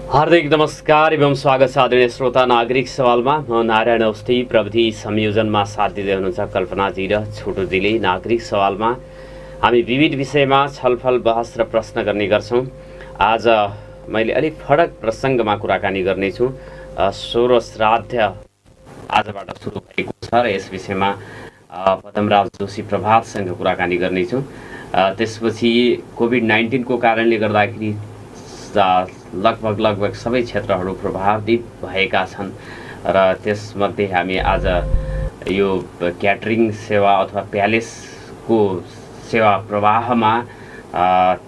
हार्दिक नमस्कार एवं स्वागत छ आदरणीय श्रोता नागरिक सवालमा। म नारायण अवस्थी, प्रविधि संयोजनमा साथ दिँदै हुनुहुन्छ कल्पनाजी र छोटोजीले। नागरिक सवालमा हामी विविध विषयमा छलफल बहस र प्रश्न गर्ने गर्छौँ। आज मैले अलिक फरक प्रसङ्गमा कुराकानी गर्नेछु। सोह्र श्राद्ध आजबाट सुरु भएको छ र यस विषयमा पदमराज जोशी प्रभातसँग कुराकानी गर्नेछु। त्यसपछि कोभिड-19 को कारणले गर्दाखेरि लगभग सबै क्षेत्रहरू प्रभावित भएका छन् र त्यसमध्ये हामी आज यो क्याटरिङ सेवा अथवा प्यालेसको सेवा प्रवाहमा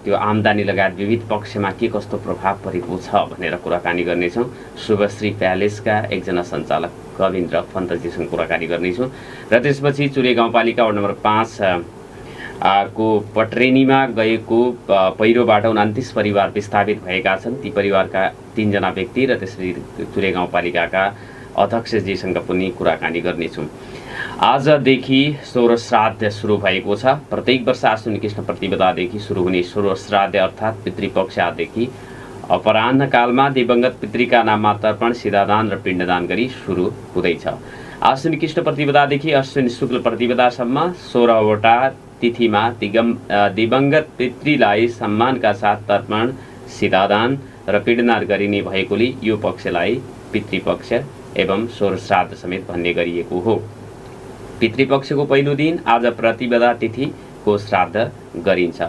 त्यो आम्दानी लगायत विविध पक्षमा के कस्तो प्रभाव परेको छ भनेर कुराकानी गर्नेछौँ। शुभश्री प्यालेसका एकजना सञ्चालक कविन्द्र पन्तजीसँग कुराकानी गर्नेछौँ र त्यसपछि चुरे गाउँपालिका वडा नम्बर 5 को पट्रेनीमा गएको पहिरोबाट 29 परिवार विस्थापित भएका छन्। ती परिवारका 3 जना व्यक्ति र त्यसरी चुरे गाउँपालिकाका अध्यक्षजीसँग पनि कुराकानी गर्नेछौँ। आजदेखि सोह्र श्राद्ध सुरु भएको छ। प्रत्येक वर्ष आश्विन कृष्ण प्रतिपदादेखि सुरु हुने सोह्र श्राद्ध अर्थात् पितृपक्षदेखि अपराह्नकालमा दिवंगत पितृका नाममा तर्पण, सिधादान र पिण्डदान गरी सुरु हुँदैछ। आश्विन कृष्ण प्रतिपदादेखि अश्विन शुक्ल प्रतिपदासम्म 16वटा तिथिमा दिवंगत पितृलाई सम्मानका साथ तर्पण, सिधादान र पिण्डदान गरिने भएकोले यो पक्षलाई पितृपक्ष एवं सोह्र श्राद्ध समेत भन्ने गरिएको हो। पितृपक्षको पहिलो दिन आज प्रतिपदा तिथिको श्राद्ध गरिन्छ।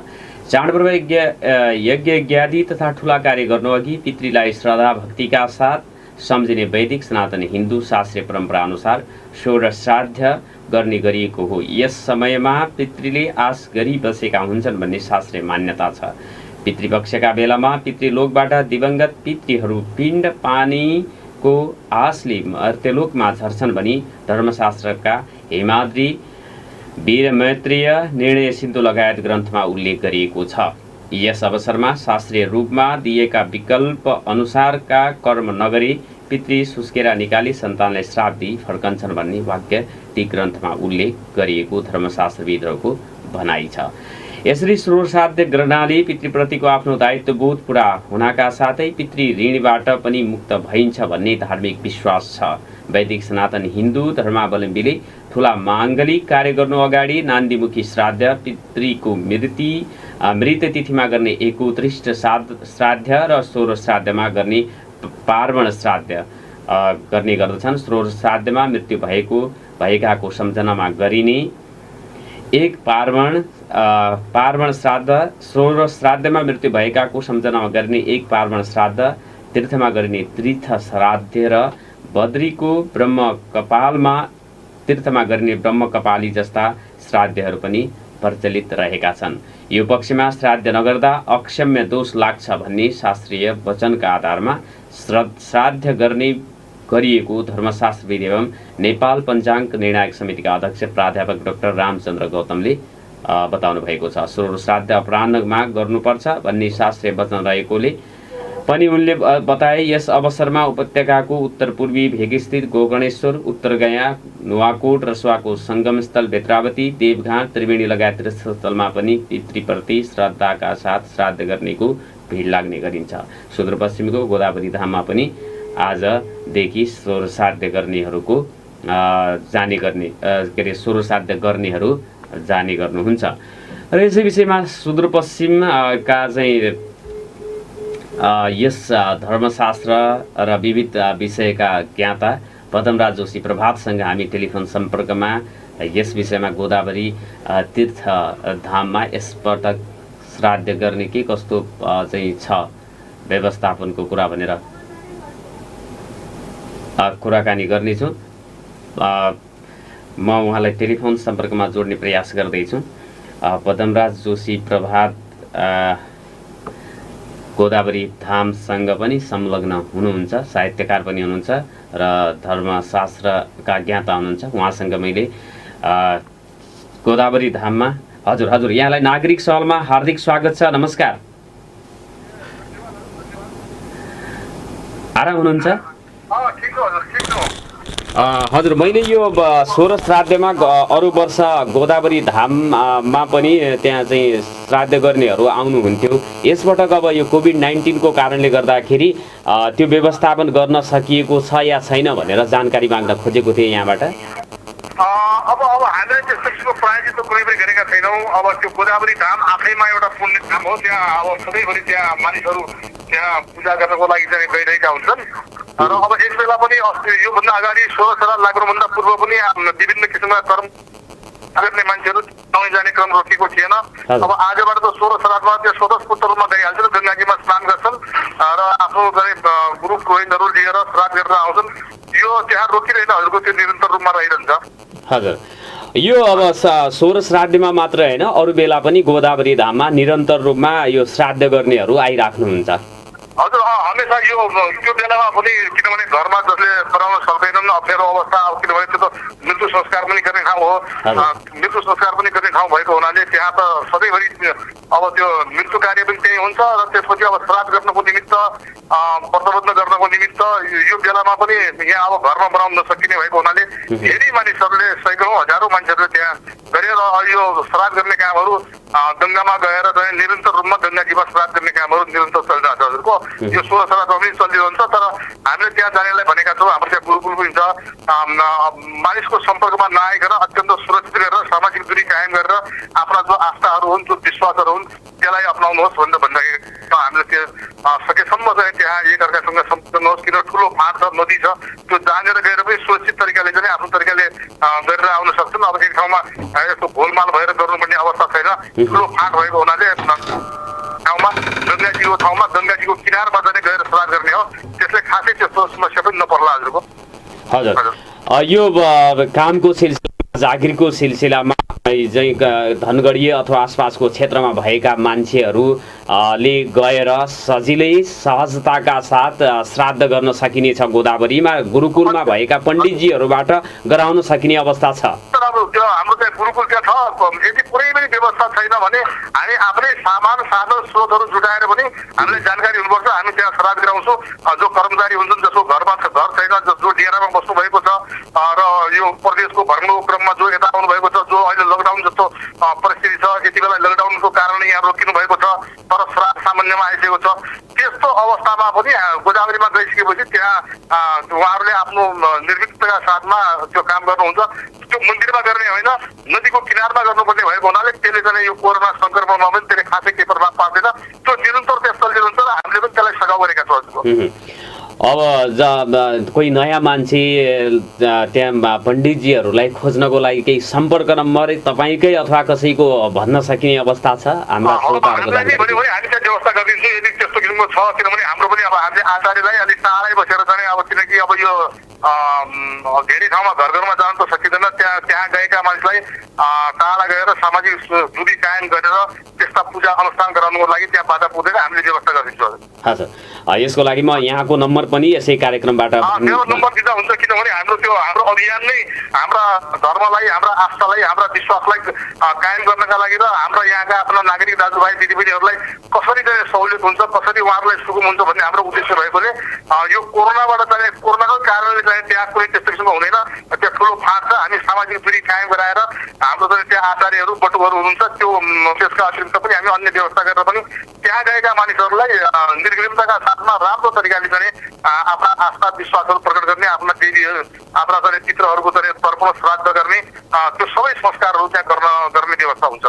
चाडपर्व यज्ञ यज्ञादि तथा ठुला कार्य गर्नुअघि पितृलाई श्रद्धा भक्तिका साथ सम्झिने वैदिक सनातन हिन्दू शास्त्रीय परम्परा अनुसार सोह्र श्राद्ध गर्ने गरिएको हो। यस समयमा पितृले आश गरी बसेका हुन्छन् भन्ने शास्त्रीय मान्यता छ। पितृपक्षका बेलामा पितृलोकबाट दिवंगत पितृहरू पिण्ड पानीको आशले मर्त्यलोकमा झर्छन् भनी धर्मशास्त्रका हेमाद्री, वीरमैत्रेय, निर्णय सिन्धु लगायत ग्रन्थमा उल्लेख गरिएको छ। यस अवसरमा शास्त्रीय रूपमा दिएका विकल्प अनुसारका कर्म नगरी पितृ सुस्केरा निकाली सन्तानलाई श्राप दिई फर्कन्छन् भन्ने वाक्य ती ग्रन्थमा उल्लेख गरिएको धर्मशास्त्रविदहरूको भनाइ छ। यसरी सोह्र श्राद्ध गर्नाले पितृप्रतिको आफ्नो दायित्वबोध पुरा हुनका साथै पितृ ऋणबाट पनि मुक्त भइन्छ भन्ने धार्मिक विश्वास छ। वैदिक सनातन हिन्दू धर्मावलम्बीले ठुला माङ्गलिक कार्य गर्नु अगाडि नान्दीमुखी श्राद्ध, पितृको मृत तिथिमा गर्ने एकोत्कृष्ट श्राद्ध र सोह्र श्राद्धमा गर्ने पार्वण श्राद्ध गर्ने गर्दछन्। सोह्र श्राद्धमा मृत्यु भएकाको सम्झनामा गरिने एक पार्वण श्राद्ध, सोह्र श्राद्धमा मृत्यु भएकाको सम्झनामा गरिने एक पार्वण श्राद्ध, तीर्थमा गरिने तीर्थ श्राद्ध र बद्रीको ब्रह्म कपालमा तीर्थमा गरिने ब्रह्म कपाली जस्ता श्राद्धहरू पनि प्रचलित रहेका छन्। यो पक्षमा श्राद्ध नगर्दा अक्षम्य दोष लाग्छ भन्ने शास्त्रीय वचनका आधारमा श्राद्ध गर्ने गरिएको धर्मशास्त्रविद एवं नेपाल पञ्चाङ्ग निर्णायक समितिका अध्यक्ष प्राध्यापक डाक्टर रामचन्द्र गौतमले बताउनु भएको छ। सोह्र श्राद्ध अपराह्नमा गर्नुपर्छ भन्ने शास्त्रीय वचन रहेकोले पनि उनले बताए। यस अवसरमा उपत्यकाको उत्तरपूर्वी भेगस्थित गोकर्णेश्वर, उत्तरगया, नुवाकोट, रसुवाको सङ्गमस्थल बेत्रावती, देवघाट, त्रिवेणी लगायत तीर्थस्थलमा पनि पितृप्रति श्रद्धाका साथ श्राद्ध गर्नेको भिड लाग्ने गरिन्छ। सुदूरपश्चिमको गोदावरी धाममा पनि आजदेखि सोह्र श्राद्ध गर्नेहरूको सोह्र श्राद्ध गर्नेहरू जाने गर्नुहुन्छ। र यसै विषयमा सुदूरपश्चिमका चाहिँ यस धर्मशास्त्र र विविध विषयका ज्ञाता पदमराज जोशी प्रभातसँग हामी टेलिफोन सम्पर्कमा यस विषयमा गोदावरी तीर्थ धाममा यसपटक श्राद्ध गर्ने के कस्तो चाहिँ छ व्यवस्थापनको कुरा भनेर कुराकानी गर्नेछु। म उहाँलाई टेलिफोन सम्पर्कमा जोड्ने प्रयास गर्दैछु। पदमराज जोशी प्रभात गोदावरी धामसँग पनि संलग्न हुनुहुन्छ, साहित्यकार पनि हुनुहुन्छ र धर्मशास्त्रका ज्ञाता हुनुहुन्छ। उहाँसँग मैले गोदावरी धाममा हजुर यहाँलाई नागरिक सवालमा हार्दिक स्वागत छ। नमस्कार। आराम हुनुहुन्छ? हजुर, मैले यो 16 श्राद्धमा अरू वर्ष गोदावरी धाममा पनि त्यहाँ चाहिँ श्राद्ध गर्नेहरू आउनुहुन्थ्यो। यसपटक अब यो कोभिड-19 को कारणले गर्दाखेरि त्यो व्यवस्थापन गर्न सकिएको छ या छैन भनेर जानकारी माग्न खोजेको थिएँ यहाँबाट। अब हामीले त्यस्तो किसिमको प्रायोजित त कुनै पनि गरेका छैनौँ। अब त्यो गोदावरी धाम आफैमा एउटा पुण्य धाम हो। त्यहाँ अब सधैँभरि त्यहाँ मानिसहरू त्यहाँ पूजा गर्नको लागि चाहिँ गइरहेका हुन्छन् र अब यस बेला पनि योभन्दा अगाडि 16 श्राद्ध लाग्नुभन्दा पूर्व पनि विभिन्न किसिमका कर्म गर्ने मान्छेहरू गाउँ जाने क्रम रोकेको थिएन। अब आजबाट त 16 श्राद्धमा त्यो स्वतस्फूर्त रूपमा गइहाल्छ र गङ्गाजीमा स्नान गर्छन् र आफ्नो गुरु पुरोहितहरू लिएर श्राद्ध गरेर आउँछन्। यो त्यहाँ रोकिरहेन, हजुरको त्यो निरन्तर रूपमा रहिरहन्छ। हजुर, यो अब 16 श्राद्धमा मात्र होइन, अरू बेला पनि गोदावरी धाममा निरन्तर रूपमा यो श्राद्ध गर्नेहरू आइराख्नुहुन्छ। हजुर, हमेसा त्यो बेलामा पनि, किनभने घरमा जसले गराउन सक्दैनन् अप्ठ्यारो अवस्था, किनभने त्यो त मृत्यु संस्कार पनि गर्ने ठाउँ हो। मृत्यु संस्कार पनि गर्ने ठाउँ भएको हुनाले त्यहाँ त सधैँभरि अब त्यो मृत्यु कार्य पनि त्यही हुन्छ र त्यसपछि अब श्राद्ध गर्नको निमित्त व्रतबन्ध गर्नको निमित्त यो बेलामा पनि यहाँ अब घरमा बनाउन नसकिने भएको हुनाले धेरै मानिसहरूले, सैकौँ हजारौँ मान्छेहरूले त्यहाँ गरेर यो श्राद्ध गर्ने कामहरू गङ्गामा गएर निरन्तर रूपमा गङ्गाजीमा श्राद्ध गर्ने कामहरू निरन्तर चलिरहेको छ। हजुरको यो 16 श्राद्धमा पनि चलिरहन्छ। तर हामीले त्यहाँ जानेलाई भनेका छौँ, हाम्रो त्यहाँ गुरुकुल पनि छ, मानिसको सम्पर्कमा नआइकन अत्यन्त सुरक्षित गरेर सामाजिक दूरी कायम गरेर आफ्ना जो आस्थाहरू हुन्, जो विश्वासहरू हुन्, त्यसलाई अप्नाउनुहोस् भनेर भन्दाखेरि हामीले त्यो सकेसम्म चाहिँ त्यहाँ एकअर्कासँग सम्पर्क नहोस्। किन ठुलो फाँट छ, नदी छ, त्यो जानेर गएर पनि सुरक्षित तरिकाले चाहिँ आफ्नो तरिकाले गरेर आउन सक्छन्। अब एक ठाउँमा यस्तो घोलमाल भएर गर्नुपर्ने अवस्था छैन। ठुलो फाँट भएको हुनाले ठाउँमा गङ्गाजीको ठाउँमा गङ्गाजीको किनारमा जाने गएर श्राद्ध गर्ने हो। त्यसले खासै त्यस्तो समस्या पनि नपर्ला हजुरको। हजुर, यो कामको सिलसिला, जागिरको सिलसिलामा चाहिँ धनगढी अथवा आसपासको क्षेत्रमा भएका मान्छेहरूले गएर सजिलै सहजताका साथ श्राद्ध गर्न सकिनेछ। गोदावरीमा गुरुकुलमा भएका पण्डितजीहरूबाट गराउन सकिने अवस्था छ। त्यो हाम्रो चाहिँ गुरुकुल त्यहाँ छ। यदि कुनै पनि व्यवस्था छैन भने हामी आफ्नै सामान साधन स्रोतहरू जुटाएर पनि हामीले जानकारी हुनुपर्छ। हामी त्यहाँ श्राद्ध गराउँछौँ। जो कर्मचारी हुन्छन्, जसको घरमा घर छैन, जो डेरामा बस्नु भएको छ र यो प्रदेशको भ्रमणको क्रममा जो यता आउनु भएको छ, जो अहिले लकडाउन जस्तो परिस्थिति छ, यति बेला लकडाउनको कारणले यहाँ रोकिनु भएको छ, तर श्राद्ध सामान्यमा आइसकेको छ, त्यस्तो अवस्थामा पनि गोदावरीमा गइसकेपछि त्यहाँ उहाँहरूले आफ्नो निर्भीकताका साथमा त्यो काम गर्नुहुन्छ। त्यो मन्दिरमा गर्ने होइन, नदीको किनारमा गर्नुपर्ने भएको हुनाले त्यसले चाहिँ यो कोरोना सङ्क्रमणमा पनि त्यसले खासै केही प्रभाव पार्दैन। त्यो निरन्तर त्यस चलिरहन्छ र हामीले पनि त्यसलाई सघाउ गरेका छौँ। अब कोही नयाँ मान्छे त्यहाँ पण्डितजीहरूलाई खोज्नको लागि केही सम्पर्क नम्बर तपाईँकै अथवा कसैको भन्न सकिने अवस्था छ? हाम्रा श्रोताहरूको लागि हामी त्यहाँ व्यवस्था गरिदिन्छौँ यदि त्यस्तो किसिमको छ। किनभने हाम्रो पनि अब हामीले आचार्यलाई अलिक टाढै बसेर जाने, अब किनकि अब यो धेरै ठाउँमा घर घरमा जान त सकिँदैन। त्यहाँ गएका मानिसलाई टाढा गएर सामाजिक दूरी कायम गरेर त्यस्ता पूजा अनुष्ठान गराउनुको लागि त्यहाँ बाधा पुग्दैन, हामीले व्यवस्था गरिदिन्छौँ। हजुर, यसको लागि म यहाँको नम्बर पनि यसै कार्यक्रमबाट मेरो नम्बर दिँदा हुन्छ। किनभने हाम्रो अभियान नै हाम्रा धर्मलाई, हाम्रा आस्थालाई, हाम्रा विश्वासलाई कायम गर्नका लागि र हाम्रा यहाँका आफ्ना नागरिक दाजुभाइ दिदीबहिनीहरूलाई कसरी चाहिँ सहुलियत हुन्छ, कसरी उहाँहरूलाई सुगम हुन्छ भन्ने हाम्रो उद्देश्य भएकोले यो कोरोनाबाट चाहिँ कोरोनाको कारणले चाहिँ त्यहाँ कुनै त्यस्तो किसिमको हुँदैन। त्यो ठुलो फाँट छ। हामी सामाजिक दूरी कायम गराएर हाम्रो चाहिँ त्यहाँ आचार्यहरू बटुहरू हुनुहुन्छ, त्यसका अतिरिक्त पनि हामी अन्य व्यवस्था गरेर पनि त्यहाँ गएका मानिसहरूलाई निर्विघ्नताका साथमा राम्रो तरिकाले चाहिँ आफ्ना आस्था विश्वासहरू प्रकट गर्ने, आफ्ना देवीहरू, आफ्ना चाहिँ चित्रहरूको चाहिँ तर्पण श्राद्ध गर्ने, त्यो सबै संस्कारहरू त्यहाँ गर्ने व्यवस्था हुन्छ।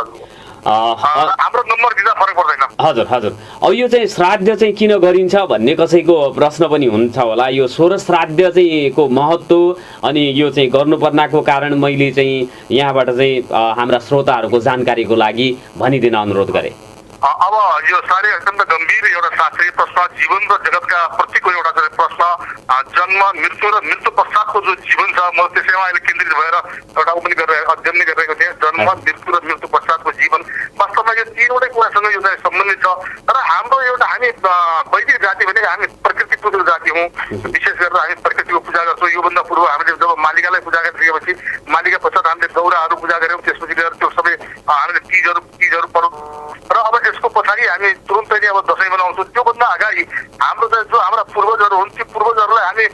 हाम्रो नम्बर दिँदा फरक पर्दैन। हजुर हजुर, अब यो चाहिँ श्राद्ध चाहिँ किन गरिन्छ भन्ने कसैको प्रश्न पनि हुन्छ होला। यो 16 श्राद्ध चाहिँ को महत्त्व अनि यो चाहिँ गर्नुपर्नको कारण मैले चाहिँ यहाँबाट चाहिँ हाम्रा श्रोताहरूको जानकारीको लागि भनिदिन अनुरोध गरेँ। अब यो साह्रै अत्यन्त गम्भीर एउटा शास्त्रीय प्रश्न, जीवन र जगतका प्रतिको एउटा प्रश्न, जन्म मृत्यु र मृत्यु पश्चातको जो जीवन छ, म त्यसैमा अहिले केन्द्रित भएर एउटा अध्ययन नै गरिरहेको थिएँ। जन्म मृत्यु र मृत्यु पश्चातको जीवन, वास्तवमा यो तीनवटै कुरासँग यो चाहिँ सम्बन्धित छ। र हाम्रो एउटा हामी वैदिक जाति भनेको हामी प्रकृति पूजक जाति हौँ। विशेष गरेर हामी प्रकृतिको पूजा गर्छौँ। योभन्दा पूर्व हामीले जब मालिकालाई पूजा गरिसकेपछि मालिका पश्चात हामीले दौराहरू पूजा गऱ्यौँ। त्यसपछि गएर त्यो सबै हामीले तिजहरू पढौँ र अब यसको पछाडि हामी तुरुन्तै नै अब दसैँ मनाउँछौँ। त्योभन्दा अगाडि हाम्रो जो हाम्रा पूर्वजहरू हुन्, ती पूर्वजहरूलाई हामी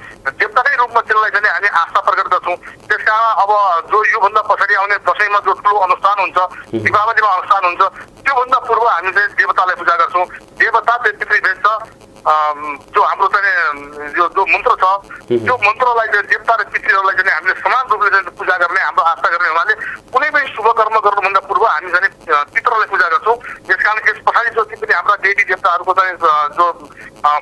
देवताकै रूपमा त्यसलाई चाहिँ हामी आस्था प्रकट अब जो योभन्दा पछाडि आउने दसैँमा जो ठुलो अनुष्ठान हुन्छ, दीपावलीमा अनुष्ठान हुन्छ, त्योभन्दा पूर्व हामी चाहिँ देवतालाई पूजा गर्छौँ। देवता पितृभेद छ, जो हाम्रो चाहिँ यो जो मन्त्र छ त्यो मन्त्रलाई चाहिँ देवता र पितृहरूलाई चाहिँ हामीले समान रूपले चाहिँ पूजा गर्ने हाम्रो आस्था गर्ने हुनाले कुनै पनि शुभ कर्म गर्नुभन्दा पूर्व हामी चाहिँ पितरलाई पूजा गर्छौँ। यसकारण त्यस पछाडि जति पनि हाम्रा देवी देवताहरूको चाहिँ जो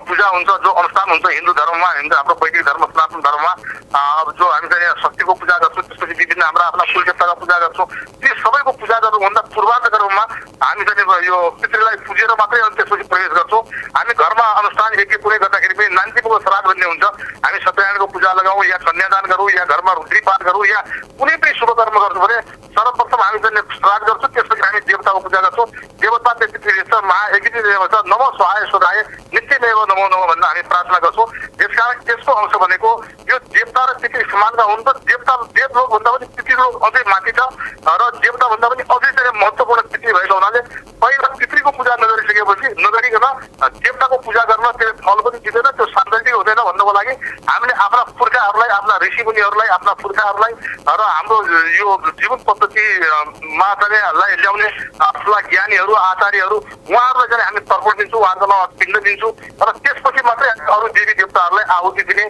पूजा हुन्छ, जो अनुष्ठान हुन्छ हिन्दू धर्ममा, हाम्रो वैदिक धर्म सनातन धर्ममा अब जो हामी चाहिँ शक्तिको पूजा गर्छौँ, त्यसपछि विभिन्न हाम्रा आफ्ना कुल देवताको पूजा गर्छौँ। ती सबैको पूजा गर्नुभन्दा पूर्वार्ध कर्ममा हामी चाहिँ यो पितृलाई पुजेर मात्रै अनि त्यसपछि प्रवेश गर्छौँ। हामी घरमा अनुष्ठान यज्ञ पुरै गर्दाखेरि पनि नान्तिको श्राद्ध भन्ने हुन्छ, हामी सत्यनारायणको पूजा लगाऊ या कन्यादान गरौँ या घरमा रुद्री पाठ गरौँ या कुनै पनि शुभ कर्म गर्नु भने सर्वप्रथम हामी चाहिँ श्राद्ध गर्छौँ, त्यसपछि हामी देवताको पूजा गर्छौँ। देवता पितृ महाएकी देव छ, नमो स्वाहाय स्वधाय नित्यमेव नमो नमो भनेर हामी प्रार्थना गर्छौँ। त्यसकारण त्यसको अंश भनेको यो देवता र पितृ समानका हुन् त। देवता देवलोक भन्दा पनि पितृलोक अझै माथि छ र देवता भन्दा पनि अझै चाहिँ महत्त्वपूर्ण पितृ भएको हुनाले पहिला पितृको पूजा नगरिकन देवताको पूजा गर्न त्यो फल पनि दिँदैन, त्यो सान्दर्भिक हुँदैन भन्नको लागि हामीले आफ्ना पुर्खाहरूलाई, आफ्ना ऋषिमुनिहरूलाई, आफ्ना पुर्खाहरूलाई र हाम्रो यो जीवन पद्धतिमा चाहिँ ल्याउने ठुला ज्ञानीहरू आचार्यहरू उहाँहरूलाई चाहिँ हामी तर्पण दिन्छौँ, उहाँहरूमा पिण्ड दिन्छौँ र त्यसपछि मात्रै अरू देवी देवताहरूलाई आहुति दिने,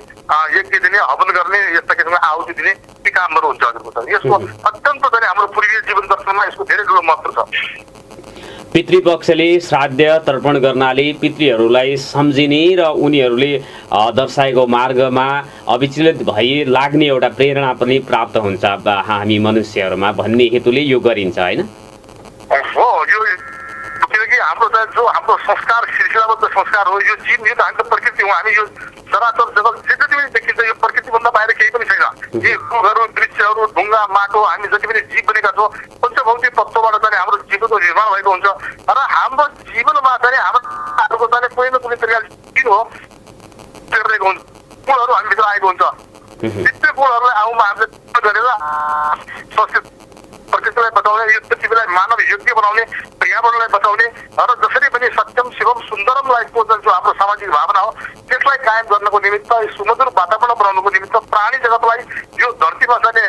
यज्ञ दिने, हवन गर्ने, यस्ता किसिमका आहुति दिने ती कामहरू हुन्छ। यसको अत्यन्त चाहिँ हाम्रो पूर्वीय जीवन दर्शनमा यसको धेरै ठुलो महत्त्व छ। पितृपक्षले श्राद्ध तर्पण गर्नाले पितृहरूलाई सम्झिने र उनीहरूले दर्शाएको मार्गमा अविचलित भई लाग्ने एउटा प्रेरणा पनि प्राप्त हुन्छ हामी मनुष्यहरूमा भन्ने हेतुले यो गरिन्छ, होइन? हो, यो किनकि हाम्रो जो हाम्रो संस्कार सिलसिलाबद्ध संस्कार हो, यो जीव यो त हाम्रो प्रकृति हो। हामी यो चराचर जगत जति पनि देखिन्छ यो प्रकृतिभन्दा बाहिर केही पनि छैन। यी रुखहरू, वृक्षहरू, ढुङ्गा, माटो, हामी जति पनि जीव बनेका छौँ पञ्चभौतिक तत्त्वबाट चाहिँ हाम्रो जीवनको निर्माण भएको हुन्छ र हाम्रो जीवनमा चाहिँ हाम्रो चाहिँ कुनै न कुनै तरिकाले किन हो टेर्दैको हुन्छ, गुणहरू हामीभित्र आएको हुन्छ। त्यो गुणहरूलाई आउमा हामीले गरेर संस्कृत प्रकृतिलाई बचाउने, यो पृथ्वीलाई मानव योग्य बनाउने, पर्यावरणलाई बचाउने र जसरी पनि सत्यम शिवम सुन्दरमलाई जो हाम्रो सामाजिक भावना हो त्यसलाई कायम गर्नको निमित्त, सुमधुर वातावरण बनाउनको निमित्त, प्राणी जगतलाई यो धरतीमा चाहिँ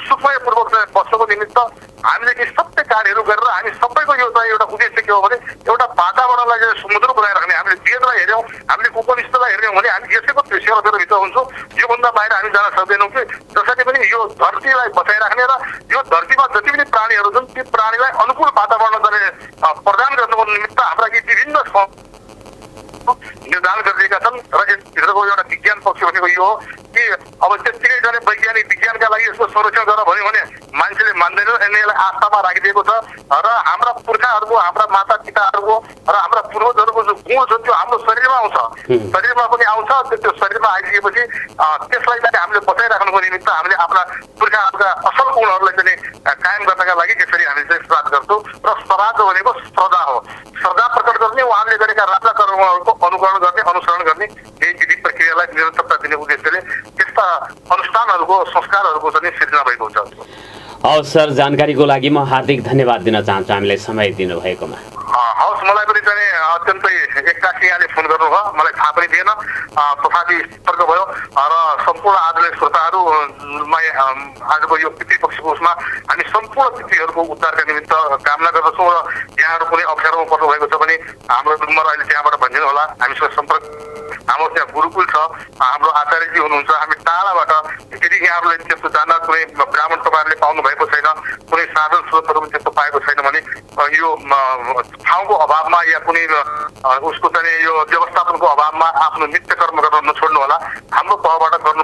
सुखमयपूर्वक बस्नको निमित्त हामीले यी सबै कार्यहरू गरेर हामी सबैको यो चाहिँ एउटा उद्देश्य के हो भने एउटा वातावरणलाई चाहिँ सुमधुर बनाइराख्ने। हामीले वेदलाई हेऱ्यौँ, हामीले उपनिषदलाई हेऱ्यौँ भने हामी यसैको सेवाभित्र हुन्छौँ। योभन्दा बाहिर हामी जान सक्दैनौँ कि जसरी पनि यो धरतीलाई बचाइराख्ने र यो धरतीमा जति पनि प्राणीहरू छन् ती प्राणीलाई अनुकूल वातावरण प्रदान गर्नुको निमित्त हाम्रा यी विभिन्न निर्धारण गरिएका छन् र यसभित्रको एउटा विज्ञान पक्ष भनेको यो हो कि अब त्यत्तिकै जाने वैज्ञानिक विज्ञानका लागि यसको संरक्षण गर्न भन्यो भने मान्छेले मान्दैन, यसलाई आस्थामा राखिदिएको छ र हाम्रा पुर्खाहरूको, हाम्रा माता पिताहरूको र हाम्रा पूर्वजहरूको जो गुण छ त्यो हाम्रो शरीरमा आउँछ, शरीरमा पनि आउँछ। त्यो शरीरमा आइसकेपछि त्यसलाई चाहिँ हामीले बचाइराख्नुको निमित्त हामीले आफ्ना पुर्खाहरूका असल गुणहरूलाई चाहिँ कायम गर्नका लागि यसरी हामी चाहिँ श्राद्ध गर्छौँ र श्राद्ध भनेको श्रद्धा हो। श्रद्धा प्रकट गर्ने, उहाँले गरेका राजा कर्महरूको अनुकरण गर्ने, अनुसरण गर्ने यही विधि प्रक्रियालाई निरन्तरता दिने उद्देश्यले त्यस्ता अनुष्ठानहरूको, संस्कारहरूको चाहिँ सिर्जना भएको हुन्छ। हवस् सर, जानकारीको लागि म हार्दिक धन्यवाद दिन चाहन्छु हामीलाई समय दिनुभएकोमा। हवस्, मलाई पनि चाहिँ अत्यन्तै एक्कासी यहाँले फोन गर्नुभयो, मलाई थाहा पनि थिएन, तथापि सतर्क भयो र सम्पूर्ण आदरणीय श्रोताहरूमा आजको यो पितृपक्षको उसमा हामी सम्पूर्ण पितृहरूको उद्धारका निमित्त कामना गर्दछौँ र यहाँहरू कुनै अप्ठ्यारोमा पर्नुभएको छ भने हाम्रो नम्बर अहिले त्यहाँबाट भनिदिनु होला, हामीसँग सम्पर्क। हाम्रो त्यहाँ गुरुकुल छ, हाम्रो आचार्यजी हुनुहुन्छ, हामी टाढाबाट यदि यहाँहरूले त्यस्तो जान कुनै ब्राह्मण तपाईँहरूले पाउनु भएको छैन, कुनै साधन स्रोतहरू पनि त्यस्तो पाएको छैन भने यो ठाउँको अभावमा या कुनै उसको चाहिँ यो व्यवस्थापनको अभावमा आफ्नो नित्य कर्म गर्न नछोड्नु होला। हाम्रो तहबाट गर्नु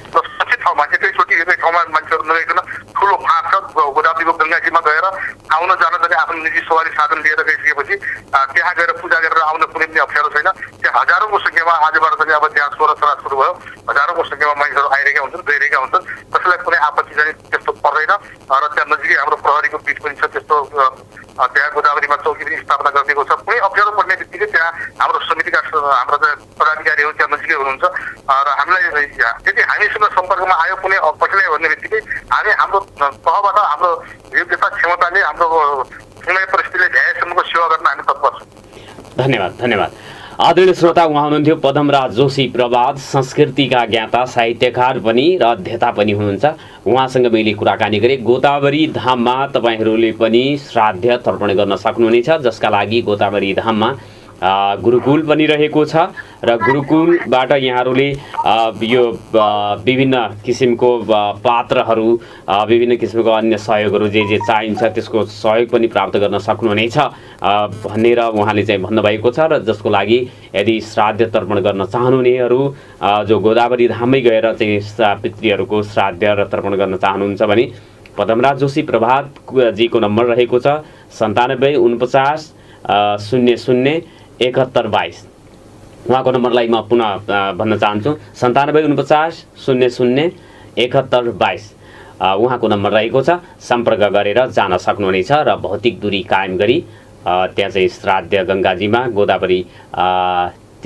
सचित ठाउँमा एकैचोटि एकै ठाउँमा मान्छेहरू नगइकन ठुलो फाँट छ गोदावरीको गङ्गाजीमा गएर आउन जान जाने आफ्नो निजी सवारी साधन लिएर गइसकेपछि त्यहाँ गएर पूजा गरेर आउन कुनै पनि अप्ठ्यारो छैन। त्यहाँ हजारौँको सङ्ख्यामा आजबाट चाहिँ अब त्यहाँ सोह्र श्राद्ध सुरु भयो, हजारौँको सङ्ख्यामा मानिसहरू आइरहेका हुन्छन्, गइरहेका हुन्छन्, कसैलाई कुनै आपत्ति चाहिँ त्यस्तो पर्दैन र त्यहाँ नजिकै हाम्रो प्रहरीको पीठ पनि छ, त्यस्तो त्यहाँ गोदावरीमा चौकी पनि स्थापना गरिदिएको छ। कुनै अप्ठ्यारो पर्ने बित्तिकै त्यहाँ हाम्रो समितिका हाम्रा पदाधिकारीहरू त्यहाँ नजिकै हुनुहुन्छ र हामीलाई यदि हामीसँग सम्पर्कमा आयो कुनै पछिल्लै भन्ने बित्तिकै हामी हाम्रो तहबाट हाम्रो योग्यता क्षमताले हाम्रो समय परिस्थितिले भ्याएसम्मको सेवा गर्न हामी तत्पर छौँ। धन्यवाद, धन्यवाद। आदरणीय श्रोता, उहाँ हुनुहुन्थ्यो पदमराज जोशी, प्रवाद संस्कृतिका ज्ञाता, साहित्यकार पनि र अध्येता पनि हुनुहुन्छ। उहाँसँग मैले कुराकानी गरेँ। गोदावरी धाममा तपाईँहरूले पनि श्राद्ध तर्पण गर्न सक्नुहुनेछ, जसका लागि गोदावरी धाममा गुरुकुल पनि रहेको छ र गुरुकुलबाट यहाँहरूले यो विभिन्न किसिमको पात्रहरू, विभिन्न किसिमको अन्य सहयोगहरू जे चाहिन्छ त्यसको सहयोग पनि प्राप्त गर्न सक्नुहुनेछ भनेर उहाँले चाहिँ भन्नुभएको छ। र जसको लागि यदि श्राद्ध तर्पण गर्न चाहनुहुनेहरू जो गोदावरी धाममै गएर चाहिँ पितृहरूको श्राद्ध र तर्पण गर्न चाहनुहुन्छ भने पदमराज जोशी प्रभातजीको नम्बर रहेको छ 9749 00 7122। उहाँको नम्बरलाई म पुनः भन्न चाहन्छु 9749 00 7122। उहाँको नम्बर रहेको छ, सम्पर्क गरेर जान सक्नुहुनेछ र भौतिक दूरी कायम गरी त्यहाँ चाहिँ श्राद्ध गङ्गाजीमा गोदावरी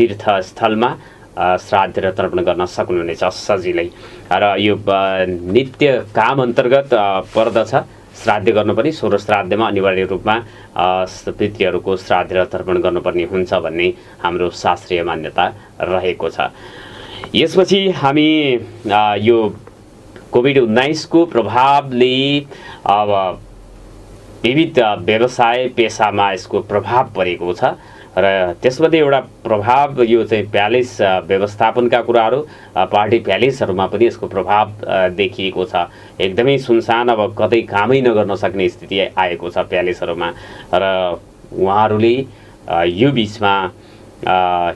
तीर्थस्थलमा श्राद्ध र तर्पण गर्न सक्नुहुनेछ सजिलै। र यो नित्य काम अन्तर्गत पर्दछ श्राद्ध गर्नु पनि। 16 श्राद्धमा अनिवार्य रूपमा पितृहरूको श्राद्ध र तर्पण गर्नुपर्ने हुन्छ भन्ने हाम्रो शास्त्रीय मान्यता रहेको छ। यसपछि हामी यो कोभिड-19 को प्रभावले अब विविध व्यवसाय पेसामा यसको प्रभाव परेको छ र त्यसमध्ये एउटा प्रभाव यो चाहिँ प्यालेस व्यवस्थापनका कुराहरू, पार्टी प्यालेसहरूमा पनि यसको प्रभाव देखिएको छ। एकदमै सुनसान, अब कतै कामै नगर्न सक्ने स्थिति आएको छ प्यालेसहरूमा र उहाँहरूले यो बिचमा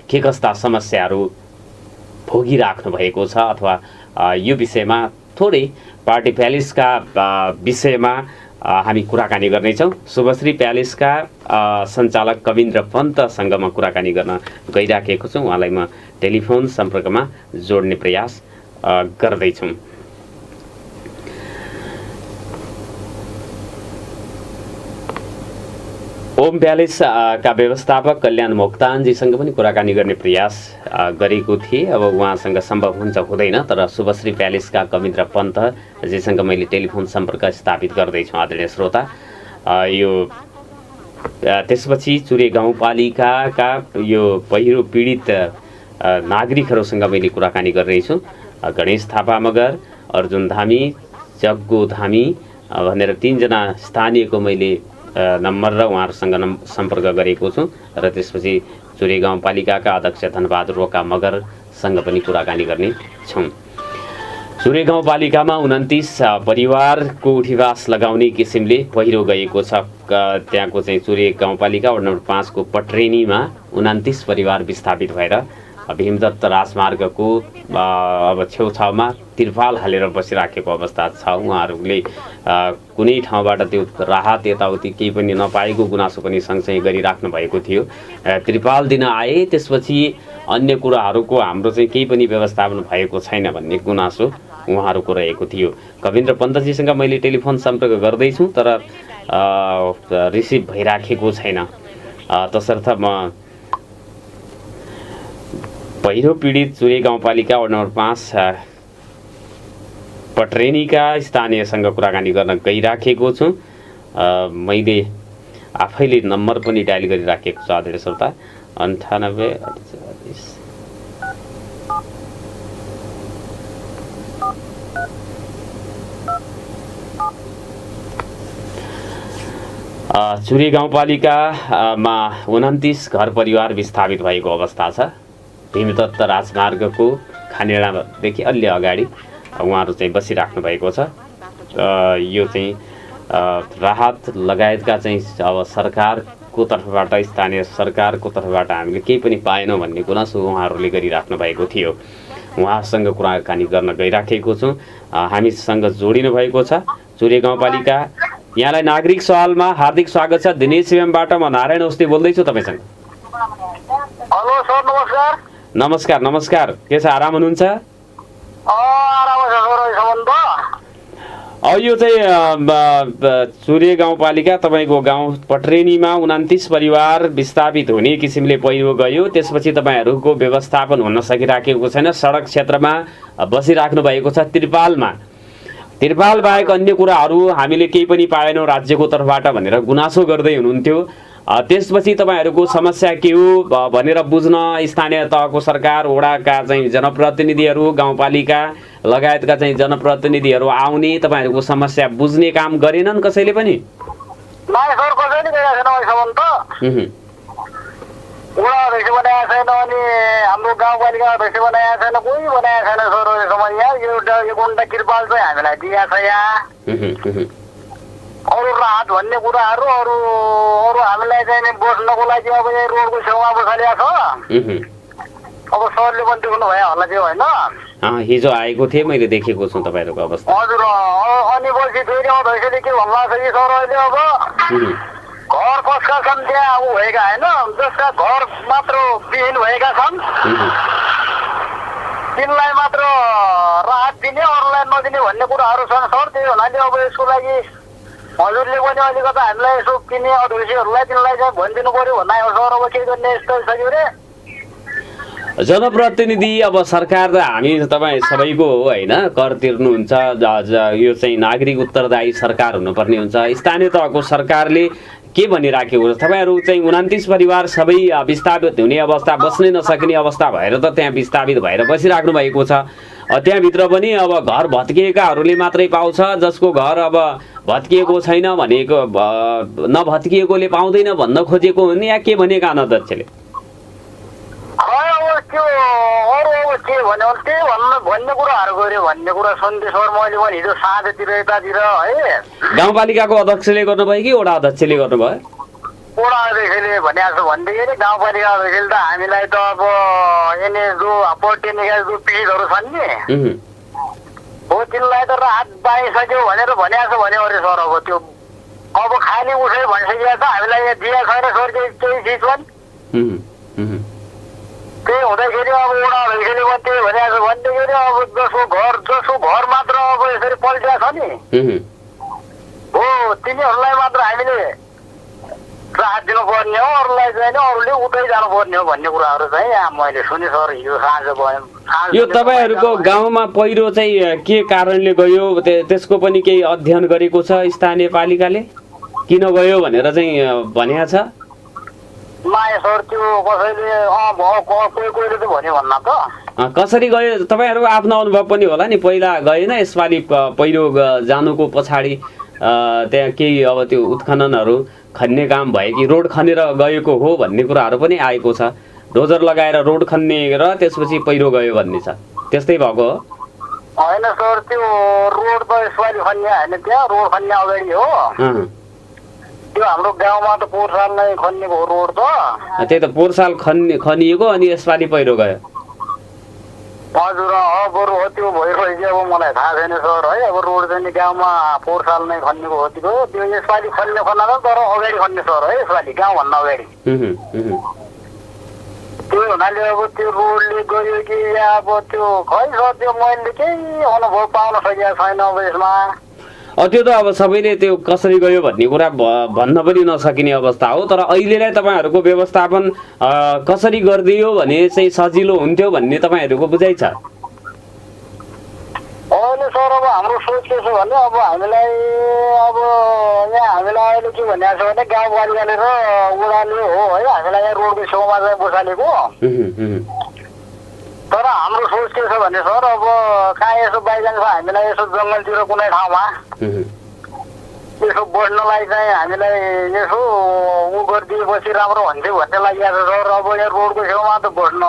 के कस्ता समस्याहरू भोगिराख्नु भएको छ अथवा यो विषयमा थोरै पार्टी प्यालेसका विषयमा हामी कुराकानी गर्नेछौँ। शुभश्री प्यालेसका सञ्चालक कविन्द्र पन्तसँग म कुराकानी गर्न गइराखेको छु। उहाँलाई म टेलिफोन सम्पर्कमा जोड्ने प्रयास गर्दैछौँ। ओम प्यालेस का व्यवस्थापक कल्याण मोक्तानजीसँग पनि कुराकानी गर्ने प्रयास गरेको थिएँ। अब उहाँसँग सम्भव हुन्छ हुँदैन, तर शुभश्री प्यालेसका कविन्द्र पन्तजीसँग मैले टेलिफोन सम्पर्क स्थापित गर्दैछु आदरणीय श्रोता। यो त्यसपछि चुरे गाउँपालिकाका यो पहिरो पीडित नागरिकहरूसँग मैले कुराकानी गरिरहेछु। गणेश थापा मगर, अर्जुन धामी, जग्गो धामी भनेर 3 जना स्थानीयको मैले नम्बर र उहाँहरूसँग सम्पर्क गरेको छु। र त्यसपछि चुरे गाउँपालिकाका अध्यक्ष धनबहादुर रोका मगरसँग पनि कुराकानी गर्ने छौँ। चुरे गाउँपालिकामा 29 परिवारको उठीवास लगाउने किसिमले पहिरो गएको छ। त्यहाँको चाहिँ चुरे गाउँपालिका वडा नम्बर 5 को पट्रेनीमा 29 परिवार विस्थापित भएर भीमदत्त राजमार्गको अब छेउछाउमा तिरपाल हालेर बसिराखेको अवस्था छ। उहाँहरूले कुनै ठाउँबाट त्यो राहत यताउति केही पनि नपाएको गुनासो पनि सँगसँगै गरिराख्नु भएको थियो। तिरपाल दिन आए, त्यसपछि अन्य कुराहरूको हाम्रो चाहिँ केही पनि व्यवस्थापन भएको छैन भन्ने गुनासो उहाँहरूको रहेको थियो। कविन्द्र पन्तजीसँग मैले टेलिफोन सम्पर्क गर्दैछु, तर रिसिभ भइराखेको छैन। तसर्थ म पहिरो पीडित चुरे गाउँपालिका वडा नम्बर 5 पट्रेनीका स्थानीयसँग कुराकानी गर्न गइराखेको छु। मैले आफैले नम्बर पनि डायल गरिराखेको छु आदरणीय श्रोता 98 चुरे गाउँपालिकामा 29 घर परिवार विस्थापित भएको अवस्था छ। भीमदत्त राजमार्गको खानेडाँडादेखि अलि अगाडि उहाँहरू चाहिँ बसिराख्नु भएको छ। यो चाहिँ राहत लगायतका चाहिँ अब सरकारको तर्फबाट, स्थानीय सरकारको तर्फबाट हामीले केही पनि पाएनौँ भन्ने गुनासो उहाँहरूले गरिराख्नु भएको थियो। उहाँसँग कुराकानी गर्न गइराखेको छु। हामीसँग जोडिनु भएको छ चुरे गाउँपालिका। यहाँलाई नागरिक सवालमा हार्दिक स्वागत छ। दिनेश एमबाट म नारायण औषधी बोल्दैछु तपाईँसँग। हेलो सर, नमस्कार। नमस्कार नमस्कार, के छ, आराम हुनुहुन्छ? यो चाहिँ चुरे गाउँपालिका तपाईँको गाउँ पट्रेनीमा 29 परिवार विस्थापित हुने किसिमले पहिरो गयो। त्यसपछि तपाईँहरूको व्यवस्थापन हुन सकिराखेको छैन। सडक क्षेत्रमा बसिराख्नु भएको छ तिरपालमा। तिरपाल बाहेक अन्य कुराहरू हामीले केही पनि पाएनौँ राज्यको तर्फबाट भनेर गुनासो गर्दै हुनुहुन्थ्यो। त्यसपछि तपाईँहरूको समस्या के हो भनेर बुझ्न स्थानीय तहको सरकार, वडाका चाहिँ जनप्रतिनिधिहरू, गाउँपालिका लगायतका चाहिँ जनप्रतिनिधिहरू आउने तपाईँहरूको समस्या बुझ्ने काम गरेनन् कसैले पनि? सर कसैले गरेको छैन अहिलेसम्म त। वडा अध्यक्ष बनाएको छैन अनि हाम्रो गाउँपालिका अध्यक्ष बनाएको छैन, कोही बनाएको छैन सर अहिलेसम्म। यहाँ यो गुन्डा कृपाल चाहिँ हामीलाई दिएको छ यहाँ। अरू राहत भन्ने कुराहरू अरू हामीलाई चाहिँ बस्नको लागि अब यहाँ रोडको छेउमा बसालिएको छ। अब सरले पनि देख्नु भयो होला त्यो होइन? हिजो आएको थिएँ मैले देखेको छु तपाईँहरूको अवस्था। हजुर अनि पछि फेरि अध्यक्षले के भन्नुभएको छ कि सर अहिले अब घर कसका छन् त्यहाँ ऊ भएका होइन, जसका घर मात्र विहीन भएका छन् तिनलाई मात्र राहत दिने, अरूलाई नदिने भन्ने कुराहरू छन् सर। त्यही हुनाले अब यसको लागि हजुरले पनि अलिकति हामीलाई यसो किन्ने अध्यक्षहरूलाई तिनलाई चाहिँ भनिदिनु पर्यो भन्ने हो सर। अब के गर्ने यस्तो सक्यो रे जनप्रतिनिधि। अब सरकार त हामी तपाईँ सबैको हो होइन, कर तिर्नुहुन्छ, यो चाहिँ नागरिक उत्तरदायी सरकार हुनुपर्ने हुन्छ। स्थानीय तहको सरकारले के भनिराखेको छ? तपाईँहरू चाहिँ 29 परिवार सबै विस्थापित हुने अवस्था, बस्नै नसक्ने अवस्था भएर त त्यहाँ विस्थापित भएर बसिराख्नु भएको छ। त्यहाँभित्र पनि अब घर भत्किएकाहरूले मात्रै पाउँछ, जसको घर अब भत्किएको छैन भनेको नभत्किएकोले पाउँदैन भन्न खोजेको हो नि, या के भनेका अध्यक्षले? त्यो अरू अब के भन्यो त्यही भन्ने कुराहरू गऱ्यो भन्ने कुरा सुन्दै सर मैले पनि हिजो साँझतिर यतातिर है। गाउँपालिकाको अध्यक्षले गर्नुभयो कि वडा अध्यक्षले गर्नुभयो? वडा अध्यक्षले भनेको छ भन्दाखेरि गाउँपालिका अध्यक्षले त हामीलाई त अब यिनी जो पोलिटेक्निकल जो पिडहरू छन् नि हो तिनलाई त राहत पाइसक्यो भनेर भनेको छ भन्यो अरे सर। अब त्यो अब खाली उठ्यो भनिसकेको छ, हामीलाई यहाँ दिएको छैन सर केही चिज पनि। त्यही हुँदाखेरि अब वडा अध्यक्षले पनि त्यही भनेको छ भन्दाखेरि अब जसको घर मात्र अब यसरी पल्टिया छ नि हो तिनीहरूलाई मात्र हामीले राहत दिनुपर्ने हो, अरूलाई चाहिँ अरूले उतै जानुपर्ने हो भन्ने कुराहरू चाहिँ यहाँ मैले सुने सर हिजो साँझ भयो। यो तपाईँहरूको गाउँमा पहिरो चाहिँ के कारणले गयो त्यसको पनि केही अध्ययन गरेको छ स्थानीय पालिकाले? किन गयो भनेर चाहिँ भनेको छ? माया सर त्यो कसैले कोहीले त भन्यो भन्ना त। कसरी गयो तपाईँहरू आफ्नो अनुभव पनि होला नि, पहिला गएन यसपालि पहिरो जानुको पछाडि त्यहाँ केही अब त्यो उत्खननहरू खन्ने काम भयो कि रोड खनेर गएको हो भन्ने कुराहरू पनि आएको छ। डोजर लगाएर रोड खन्ने र त्यसपछि पहिरो गयो भन्ने छ, त्यस्तै भएको हो? होइन सर त्यो रोड त यसपालि खन्ने होइन, त्यहाँ रोड खन्ने अगाडि हो त्यो हाम्रो गाउँमा त पोहोर साल नै खनिएको हो रोड त। त्यही त पोहोर साल खनिएको अनि यसपालि पहिरो गयो। हजुर बरु हो त्यो भइरहेको अब मलाई थाहा छैन सर है। अब रोड चाहिँ गाउँमा पोहोर साल नै खनिएको हो त्यो यसपालि खन्ने खनाल तर अगाडि खन्ने सर है, यसपालि गाउँभन्दा अगाडि। त्यो हुनाले अब त्यो रोडले गयो कि अब त्यो खै सर त्यो मैले केही अनुभव पाउन सकेको छैन अब यसमा। त्यो त अब सबैले त्यो कसरी गयो भन्ने कुरा भन्न पनि नसकिने अवस्था हो, तर अहिलेलाई तपाईँहरूको व्यवस्थापन कसरी गरिदियो भने चाहिँ सजिलो हुन्थ्यो भन्ने तपाईँहरूको बुझाइ छ? अहिले सर अब हाम्रो सोच के छ भने अब हामीलाई अब यहाँ हामीलाई अहिले के भनिएको छ भने गाउँपालिकाले र वडाले हो है हामीलाई यहाँ रोडको छेउमा चाहिँ बसालेको। तर हाम्रो सोच के छ भने सर अब कहाँ यसो बाइचान्स हामीलाई यसो जङ्गलतिर कुनै ठाउँमा यसो बस्नलाई चाहिँ हामीलाई यसो उ गरिदिएपछि राम्रो हुन्थ्यो भन्ने लागिरहेको छ सर। अब यहाँ रोडको छेउमा त बस्न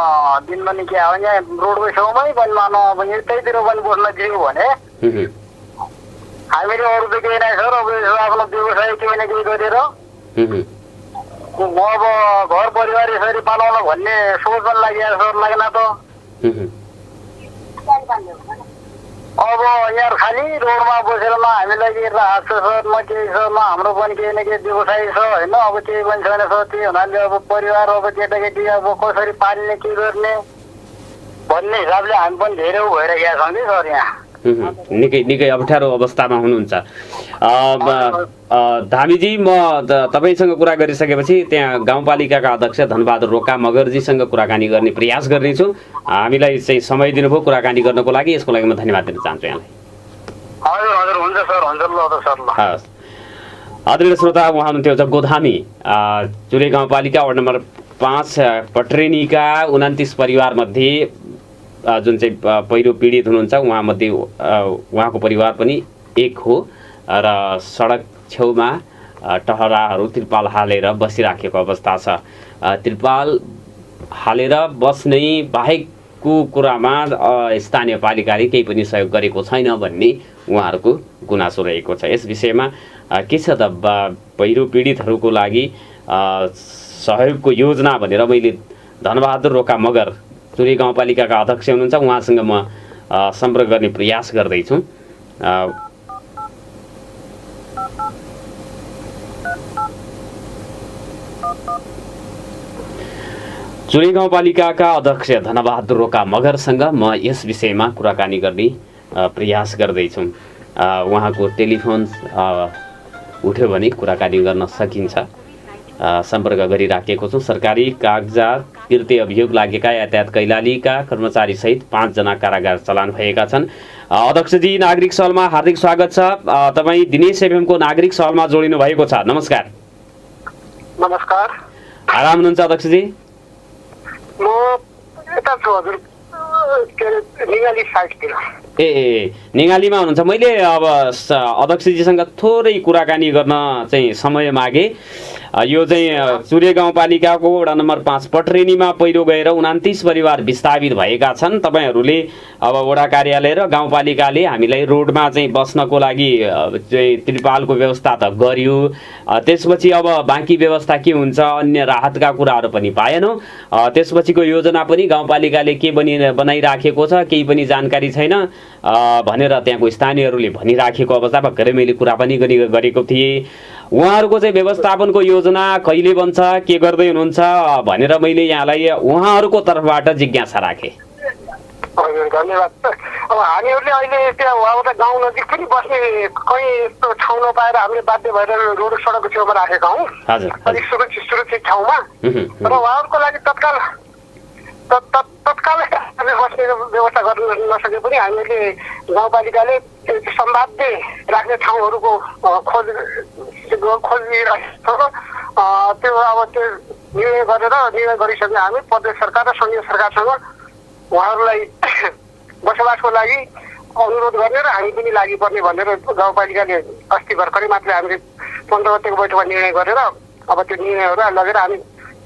दिन्न नि क्या हो, यहाँ रोडको छेउमै पनि मानौ अब यतैतिर पनि बस्न दियो भने हामीले अरू त केही नै सर। अब यसो आफ्नो व्यवसाय केही न केही गरेर अब घर परिवार यसरी बनाउन भन्ने सोच पनि लागिरहेको सर लागेन त। अब यहाँ खालि रोडमा बसेर न हामीलाई के राहत छ सर न केही छ न हाम्रो पनि केही न केही व्यवसाय छ होइन। अब केही पनि छैन सर, त्यही हुनाले अब परिवार अब केटाकेटी अब कसरी पाल्ने के गर्ने भन्ने हिसाबले हामी पनि धेरै भइरहेका छौँ कि सर यहाँ। निकै अप्ठ्यारो अवस्थामा हुनुहुन्छ। धामीजी म तपाईँसँग कुरा गरिसकेपछि त्यहाँ गाउँपालिकाका अध्यक्ष धनबहादुर रोका मगरजीसँग कुराकानी गर्ने प्रयास गर्नेछु। हामीलाई चाहिँ समय दिनुभयो कुराकानी गर्नको लागि, यसको लागि म धन्यवाद दिन चाहन्छु यहाँलाई। हजुर हजुर हुन्छ सर, हुन्छ ल त सर ल। हस् आदरणीय श्रोता, उहाँ हुनुहुन्थ्यो जग्गोधामी चुरे गाउँपालिका वार्ड नम्बर 5 पट्रेनीका 29 परिवारमध्ये जुन चाहिँ पहिरो पीडित हुनुहुन्छ उहाँको परिवार पनि एक हो र सडक छेउमा टहराहरू त्रिपाल हालेर बसिराखेको अवस्था छ। त्रिपाल हालेर बस्नै बाहेकको कुरामा स्थानीय पालिकाले केही पनि सहयोग गरेको छैन भन्ने उहाँहरूको गुनासो रहेको छ। यस विषयमा के छ त पहिरो पीडितहरूको लागि सहयोगको योजना भनेर मैले धनबहादुर रोका मगर चुरे गाउँपालिकाका अध्यक्ष हुनुहुन्छ, उहाँसँग म सम्पर्क गर्ने प्रयास गर्दैछु। चुरे गाउँपालिकाका अध्यक्ष धनबहादुर रोका मगरसँग म यस विषयमा कुराकानी गर्ने प्रयास गर्दैछु। उहाँको टेलिफोन उठ्यो भने कुराकानी गर्न सकिन्छ। सम्पर्क गरिराखेको छु। सरकारी कागजात फिर्ते अभियोग लागेका यातायात कैलालीका कर्मचारीसहित 5 जना कारागार चलान भएका छन्। अध्यक्षजी, नागरिक सहलमा हार्दिक स्वागत छ। तपाईँ दिनेश एफएमको नागरिक सहलमा जोडिनु भएको छ। नमस्कार। नमस्कार। आराम हुनुहुन्छ अध्यक्षजी? म यता छु हजुर, निगाली साइडतिर। ए निगालीमा हुनुहुन्छ। मैले अब अध्यक्षजीसँग थोरै कुराकानी गर्न चाहिँ समय मागे। यो चाहिँ चुरे गाउँपालिकाको वडा नम्बर 5 पट्रेनीमा पहिरो गएर 29 परिवार विस्थापित भएका छन्। तपाईँहरूले अब वडा कार्यालय र गाउँपालिकाले हामीलाई रोडमा चाहिँ बस्नको लागि चाहिँ त्रिपालको व्यवस्था त गर्यो। त्यसपछि अब बाँकी व्यवस्था के हुन्छ, अन्य राहतका कुराहरू पनि पाएनौँ। त्यसपछिको योजना पनि गाउँपालिकाले के बनाइराखेको छ केही पनि जानकारी छैन भनेर त्यहाँको स्थानीयहरूले भनिराखेको अवस्था भर्खरै मैले कुरा पनि गरेको थिएँ। उहाँहरूको चाहिँ व्यवस्थापनको योजना कहिले बन्छ, के गर्दै हुनुहुन्छ भनेर मैले यहाँलाई उहाँहरूको तर्फबाट जिज्ञासा राखेँ। हजुर, धन्यवाद। अब हामीहरूले अहिले त्यहाँ उहाँबाट गाउँ नजिक पनि बस्ने कहीँ यस्तो ठाउँ नपाएर हामीले बाध्य भएर रोड सडकको छेउमा राखेका हौँ, अलिक सुरक्षित ठाउँमा। र उहाँहरूको लागि तत्काल बस्ने व्यवस्था गर्न नसके पनि हामीले गाउँपालिकाले सम्भाव्य राख्ने ठाउँहरूको खोजिरहेको छ। त्यो अब त्यो निर्णय गरिसके हामी प्रदेश सरकार र सङ्घीय सरकारसँग उहाँहरूलाई बसोबासको लागि अनुरोध गर्ने र हामी पनि लागि पर्ने भनेर गाउँपालिकाले अस्ति भर्खरै मात्रै हामीले 15 गतेको बैठकमा निर्णय गरेर अब त्यो निर्णयहरू लगेर हामी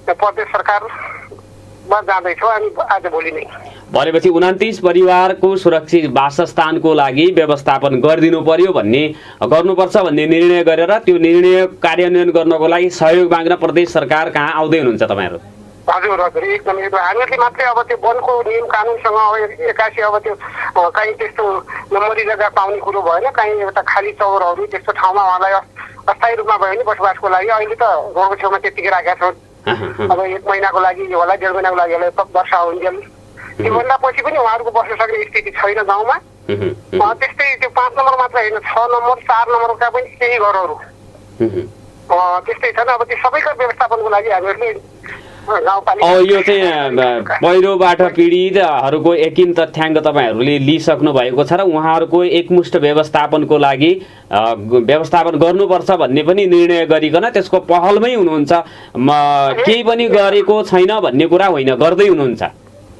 प्रदेश सरकारमा जाँदैछौँ हामी आज भोलि नै। भनेपछि 29 परिवारको सुरक्षित वासस्थानको लागि व्यवस्थापन गर्नुपर्छ भन्ने निर्णय गरेर त्यो निर्णय कार्यान्वयन गर्नको लागि सहयोग माग्न प्रदेश सरकार कहाँ आउँदै हुनुहुन्छ तपाईँहरू? हजुर हजुर, एकदम हामीहरूले मात्रै अब त्यो वनको नियम कानुनसँग एक्कासी अब त्यो कहीँ त्यस्तो नम्बरी जग्गा पाउने कुरो भएन। कहीँ एउटा खाली चौरहरू त्यस्तो ठाउँमा उहाँलाई अस्थायी रूपमा भयो भने बसोबासको लागि अहिले त रोडको छेउमा त्यतिकै राखेका छौँ। अब 1 महिनाको लागि होला, 1.5 महिनाको लागि होला, वर्षा हुन्जेल त्योभन्दा पछि पनि उहाँहरूको बस्न सक्ने स्थिति छैन गाउँमा। त्यस्तै त्यो 5 नम्बर मात्र होइन, 6 नम्बर 4 नम्बरका पनि केही घरहरू त्यस्तै छन्। अब त्यो सबैको व्यवस्थापनको लागि हामीहरूले यो चाहिँ पहिरोबाट पीडितहरूको एकिन तथ्याङ्क तपाईँहरूले लिइसक्नु भएको छ र उहाँहरूको एकमुष्ट व्यवस्थापनको लागि व्यवस्थापन गर्नुपर्छ भन्ने पनि निर्णय गरिकन त्यसको पहलमै हुनुहुन्छ। केही पनि गरेको छैन भन्ने कुरा होइन, गर्दै हुनुहुन्छ।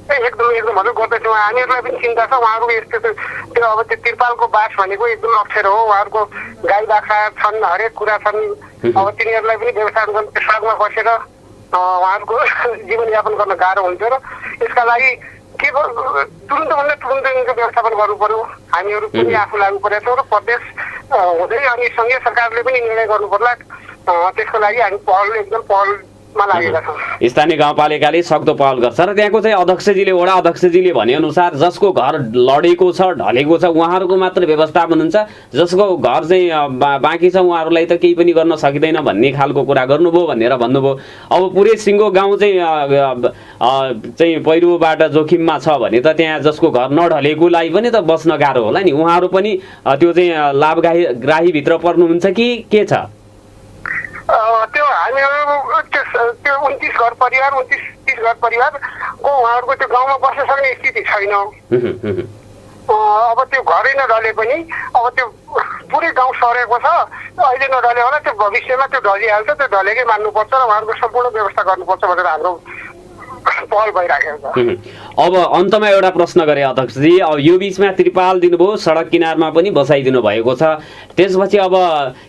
एकदम हजुर गर्दैछौँ। हामीहरूलाई पनि चिन्ता छ। उहाँहरूको यस्तो त्यो अब त्यो त्रिपालको बास भनेको एकदम अप्ठ्यारो हो। उहाँहरूको गाई बाख्रा छन्, हरेक कुरा छन्। अब तिनीहरूलाई पनि व्यवस्थापन गर्न सडकमा बसेर उहाँहरूको जीवनयापन गर्न गाह्रो हुन्छ र यसका लागि के तुरुन्तभन्दा तुरुन्त यिनको व्यवस्थापन गर्नु पर्यो। हामीहरू पनि आफू लाग्नु परेको छौँ र प्रदेश हुँदै अनि सङ्घीय सरकारले पनि निर्णय गर्नु पर्ला। त्यसको लागि हामी एकदम पहलमा लागेका छौँ। स्थानीय गाउँपालिकाले सक्दो पहल गर्छ र त्यहाँको चाहिँ अध्यक्षजीले वडा अध्यक्षजीले भनेअनुसार जसको घर लडेको छ ढलेको छ उहाँहरूको मात्र व्यवस्थापन हुन्छ, जसको घर चाहिँ बाँकी छ उहाँहरूलाई त केही पनि गर्न सकिँदैन भन्ने खालको कुरा गर्नुभयो भनेर भन्नुभयो। अब पुरै सिङ्गो गाउँ चाहिँ पहिरोबाट जोखिममा छ भने त त्यहाँ जसको घर नढलेकोलाई पनि त बस्न गाह्रो होला नि। उहाँहरू पनि त्यो चाहिँ लाभग्राहीभित्र पर्नुहुन्छ कि के छ? त्यो हामीहरू त्यो 29 घर परिवार 29-30 घर परिवारको उहाँहरूको त्यो गाउँमा बस्न सक्ने स्थिति छैन। अब त्यो घरै नढले पनि अब त्यो पुरै गाउँ सरेको छ, अहिले नढले होला, त्यो भविष्यमा त्यो ढलिहाल्छ, त्यो ढलेकै मान्नुपर्छ र उहाँहरूको सम्पूर्ण व्यवस्था गर्नुपर्छ भनेर हाम्रो पहल भइराखेको छ। अब अन्तमा एउटा प्रश्न गरे अध्यक्षजी, अब यो बिचमा त्रिपाल दिनुभयो, सडक किनारमा पनि बसाइदिनु भएको छ, त्यसपछि अब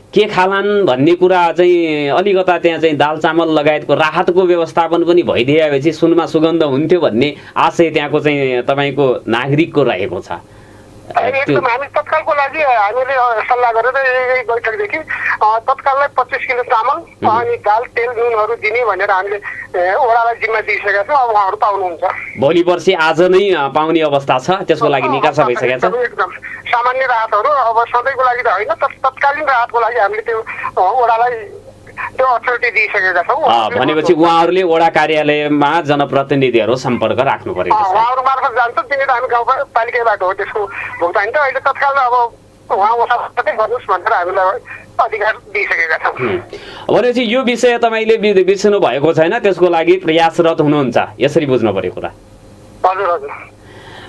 के खालान् भन्ने कुरा चाहिँ अलिकता त्यहाँ चाहिँ दाल चामल लगायतको राहतको व्यवस्थापन पनि भइदिएपछि सुनमा सुगन्ध हुन्थ्यो भन्ने आशय त्यहाँको चाहिँ तपाईँको नागरिकको रहेको छ। एकदम हामी तत्कालको लागि हामीले सल्लाह गरेर यही बैठकदेखि तत्काललाई 25 किलो चामल अनि दाल तेल नुनहरू दिने भनेर हामीले वडालाई जिम्मा दिइसकेका छौँ। अब उहाँहरू पाउनुहुन्छ। भोलि पर्सि आज नै पाउने अवस्था छ, त्यसको लागि निकासा भइसकेको छ। एकदम सामान्य राहतहरू अब सधैँको लागि त होइन, तत्कालीन राहतको लागि हामीले त्यो वडालाई त्यो अथोरिटी दिइसकेका छौँ। भनेपछि उहाँहरूले वडा कार्यालयमा जनप्रतिनिधिहरू सम्पर्क राख्नु परेको छ। उहाँहरू मार्फत जान्छ, तिनीहरू हामी गाउँपालिकाबाट हो त्यसको भुक्तानी त अहिले तत्काल अब उहाँ उठाउँदै गर्नुहोस् भनेर हामीलाई अधिकार दिइसकेका छौँ। भनेपछि यो विषय तपाईँले बिर्सनु भएको छैन, त्यसको लागि प्रयासरत हुनुहुन्छ, यसरी बुझ्नु पर्यो कुरा। हजुर हजुर।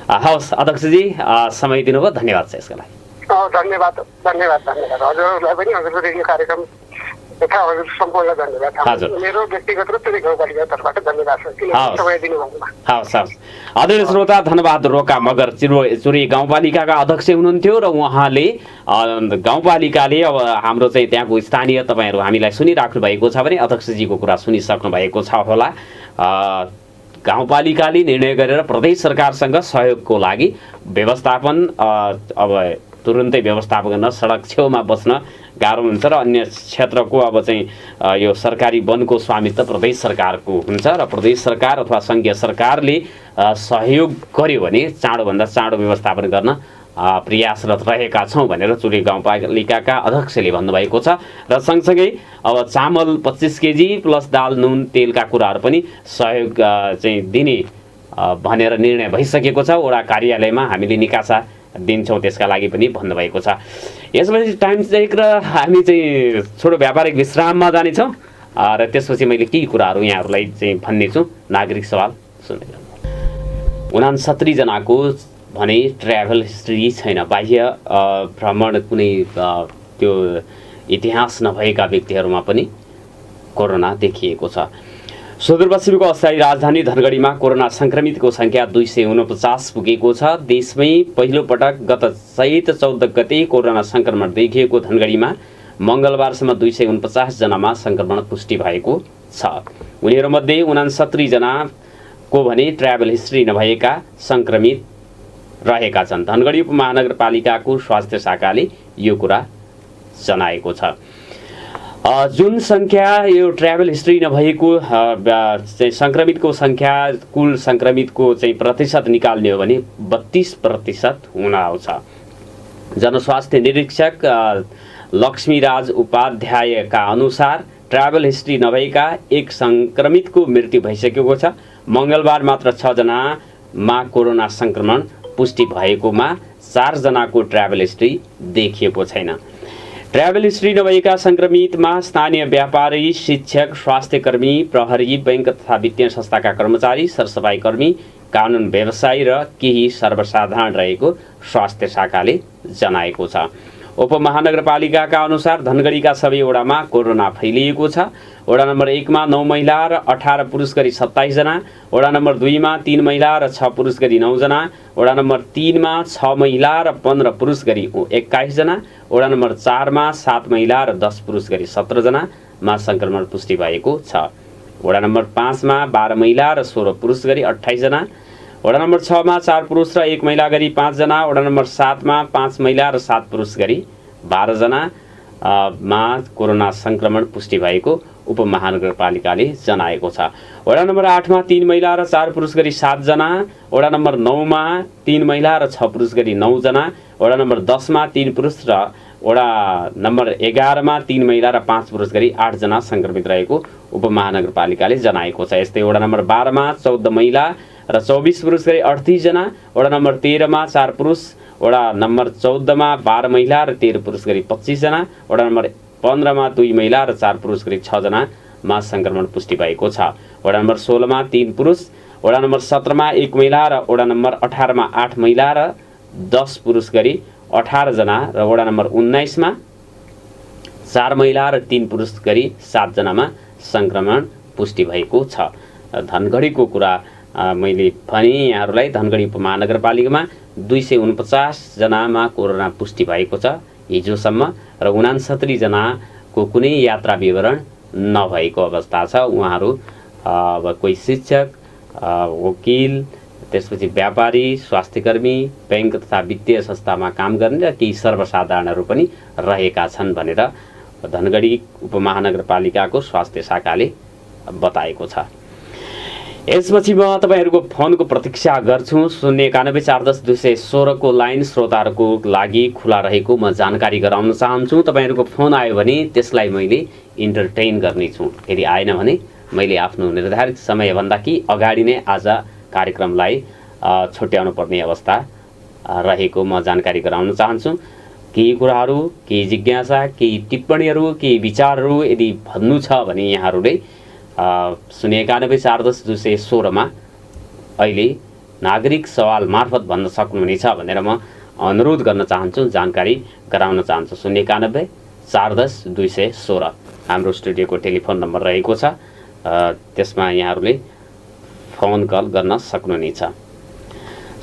हवस् अध्यक्षजी, समय दिनुभयो, धन्यवाद छ यसको लागि। धन्यवाद धन्यवाद धन्यवाद हजुरहरूलाई पनि, हजुरको रेडियो कार्यक्रम हजुर सम्पूर्णलाई धन्यवाद। मेरो व्यक्तिगत रूपले गाउँपालिका तर्फबाट धन्यवाद छ समय दिनुभएकोमा। हवस् हवस्। आदरणीय श्रोता, धनबहादुर रोका मगर चुरे गाउँपालिकाका अध्यक्ष हुनुहुन्थ्यो र उहाँले गाउँपालिकाले अब हाम्रो चाहिँ त्यहाँको स्थानीय तपाईँहरू हामीलाई सुनिराख्नु भएको छ भने अध्यक्षजीको कुरा सुनिसक्नु भएको छ होला। गाउँपालिकाले निर्णय गरेर प्रदेश सरकारसँग सहयोगको लागि व्यवस्थापन अब तुरुन्तै व्यवस्थापन गर्न, सडक छेउमा बस्न गाह्रो हुन्छ र अन्य क्षेत्रको अब चाहिँ यो सरकारी वनको स्वामित्व प्रदेश सरकारको हुन्छ र प्रदेश सरकार अथवा सङ्घीय सरकारले सहयोग गर्यो भने चाँडोभन्दा चाँडो व्यवस्थापन गर्न प्रयासरत रहेका छौँ भनेर चुरे गाउँपालिकाका अध्यक्षले भन्नुभएको छ। र सँगसँगै अब चामल 25 केजी प्लस दाल नुन तेलका कुराहरू पनि सहयोग चाहिँ दिने भनेर निर्णय भइसकेको छ। वडा कार्यालयमा हामीले निकासा दिन्छौँ त्यसका लागि पनि भन्नुभएको छ। यसपछि टाइम चेक र हामी चाहिँ छोटो व्यापारिक विश्राममा जानेछौँ र त्यसपछि मैले केही कुराहरू यहाँहरूलाई चाहिँ भन्ने छु। नागरिक सवाल सुन्दै 69 जनाको भने ट्राभल हिस्ट्री छैन, बाह्य भ्रमण कुनै त्यो इतिहास नभएका व्यक्तिहरूमा पनि कोरोना देखिएको छ। सुदूरपश्चिमको अस्थायी राजधानी धनगढीमा कोरोना सङ्क्रमितको सङ्ख्या 249 पुगेको छ। देशमै पहिलो पटक गत चैत 14 गते कोरोना सङ्क्रमण देखिएको धनगढीमा मङ्गलबारसम्म 249 जनामा सङ्क्रमण पुष्टि भएको छ। उनीहरूमध्ये 69 जनाको भने ट्राभल हिस्ट्री नभएका सङ्क्रमित रहेका छन्। धनगढी उपमहानगरपालिकाको स्वास्थ्य शाखाले यो कुरा जनाएको छ। जुन सङ्ख्या यो ट्राभल हिस्ट्री नभएको चाहिँ सङ्क्रमितको सङ्ख्या कुल सङ्क्रमितको चाहिँ प्रतिशत निकाल्ने हो भने 32% हुन आउँछ। जनस्वास्थ्य निरीक्षक लक्ष्मीराज उपाध्यायका अनुसार ट्राभल हिस्ट्री नभएका एक सङ्क्रमितको मृत्यु भइसकेको छ। मङ्गलबार मात्र 6 जनामा कोरोना सङ्क्रमण पुष्टि भएकोमा 4 जनाको ट्राभल हिस्ट्री देखिएको छैन। ट्राभल हिस्ट्री नभएका सङ्क्रमितमा स्थानीय व्यापारी, शिक्षक, स्वास्थ्यकर्मी, प्रहरी, बैंक तथा वित्तीय संस्थाका कर्मचारी, सरसफाइ कर्मी, कानुन व्यवसायी र केही सर्वसाधारण रहेको स्वास्थ्य शाखाले जनाएको छ। उपमहानगरपालिकाका अनुसार धनगढीका सबै वडामा कोरोना फैलिएको छ। वडा नम्बर 1 मा 9 महिला र 18 पुरुष गरी 27 जना, वडा नम्बर 2 मा 3 महिला र 6 पुरुष गरी 9 जना, वडा नम्बर 3 मा 6 महिला र 15 पुरुष गरी 21 जना, वडा नम्बर 4 मा 7 महिला र 10 पुरुष गरी 17 जनामा सङ्क्रमण पुष्टि भएको छ। वडा नम्बर 5 मा 12 महिला र 16 पुरुष गरी 28 जना, वडा नम्बर 6 मा 4 पुरुष र 1 महिला गरी 5 जना, वडा नम्बर 7 मा 5 महिला र 7 पुरुष गरी 12 जना मा कोरोना सङ्क्रमण पुष्टि भएको उपमहानगरपालिकाले जनाएको छ। वडा नम्बर 8 मा 3 महिला र 4 पुरुष गरी 7 जना, वडा नम्बर 9 मा 3 महिला र 6 पुरुष गरी 9 जना, वडा नम्बर 10 मा 3 पुरुष र वडा नम्बर 11 मा 3 महिला र 5 पुरुष गरी 8 जना सङ्क्रमित रहेको उपमहानगरपालिकाले जनाएको छ। यस्तै वडा नम्बर 12 मा 14 महिला र 24 पुरुष गरी 38 जना, वडा नम्बर 13 मा 4 पुरुष, वडा नम्बर 14 मा 12 महिला र 13 पुरुष गरी 25 जना, वडा नम्बर 15 मा 2 महिला र 4 पुरुष गरी 6 जनामा सङ्क्रमण पुष्टि भएको छ। वडा नम्बर 16 मा 3 पुरुष, वडा नम्बर 17 मा 1 महिला र वडा नम्बर 18 मा 8 महिला र 10 पुरुष गरी 18 जना र वडा नम्बर 19 मा 4 महिला र 3 पुरुष गरी 7 जनामा संक्रमण पुष्टि भएको छ। धनगढीको कुरा मैले भने यहाँहरूलाई धनगढी उपमहानगरपालिकामा 249 जनामा कोरोना पुष्टि भएको छ हिजोसम्म र 69 जनाको कुनै यात्रा विवरण नभएको अवस्था छ। उहाँहरू अब कोही शिक्षक, वकिल, त्यसपछि व्यापारी, स्वास्थ्यकर्मी, बैंक तथा वित्तीय संस्थामा काम गर्ने र केही सर्वसाधारणहरू पनि रहेका छन् भनेर धनगढी उपमहानगरपालिकाको स्वास्थ्य शाखाले बताएको छ। यसपछि म तपाईहरूको फोनको प्रतीक्षा गर्छु। 091410216 को लाइन श्रोताहरूको लागि खुला रहेको म जानकारी गराउन चाहन्छु। तपाईहरूको फोन आयो भने त्यसलाई मैले इन्टरटेन गर्नेछु, यदि आएन भने मैले आफ्नो निर्धारित समयभन्दा कि अगाडि नै आज कार्यक्रमलाई छुट्याउनु पर्ने अवस्था रहेको म जानकारी गराउन चाहन्छु। केही कुराहरू, केही जिज्ञासा, केही टिप्पणीहरू, केही विचारहरू यदि भन्नु छ भने यहाँहरूले 091410216 मा अहिले नागरिक सवाल मार्फत भन्न सक्नुहुनेछ भनेर म अनुरोध गर्न चाहन्छु, जानकारी गराउन चाहन्छु। 091410216 हाम्रो स्टुडियोको टेलिफोन नम्बर रहेको छ, त्यसमा यहाँहरूले फोन कल गर्न सक्नुहुनेछ।